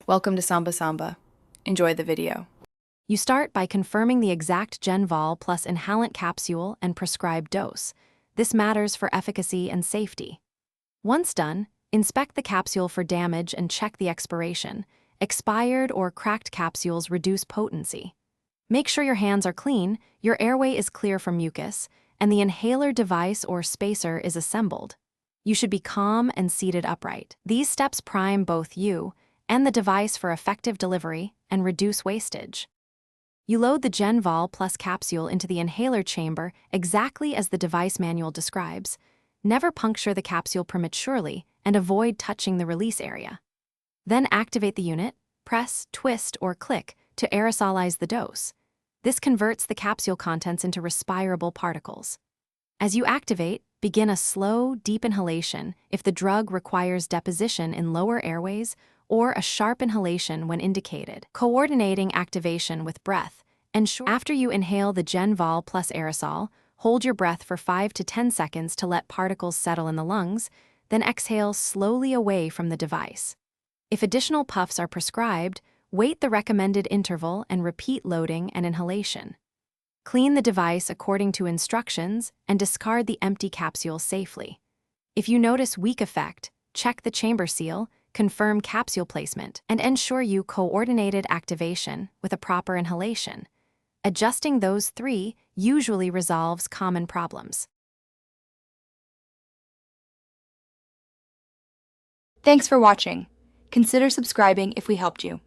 Welcome to Samba Samba. Enjoy the video. You start by confirming the exact Genvol Plus Inhalant Capsule and prescribed dose. This matters for efficacy and safety. Once done, inspect the capsule for damage and check the expiration. Expired or cracked capsules reduce potency. Make sure your hands are clean, your airway is clear from mucus, and the inhaler device or spacer is assembled. You should be calm and seated upright. These steps prime both you and the device for effective delivery and reduce wastage. You load the Genvol Plus capsule into the inhaler chamber exactly as the device manual describes. Never puncture the capsule prematurely and avoid touching the release area. Then activate the unit, press, twist, or click to aerosolize the dose. This converts the capsule contents into respirable particles. As you activate, begin a slow, deep inhalation if the drug requires deposition in lower airways or a sharp inhalation when indicated. Coordinating activation with breath. Ensure after you inhale the Genvol Plus aerosol, hold your breath for 5 to 10 seconds to let particles settle in the lungs, then exhale slowly away from the device. If additional puffs are prescribed, wait the recommended interval and repeat loading and inhalation. Clean the device according to instructions and discard the empty capsule safely. If you notice weak effect, check the chamber seal, confirm capsule placement, and ensure you coordinated activation with a proper inhalation. Adjusting those three usually resolves common problems. Thanks for watching. Consider subscribing if we helped you.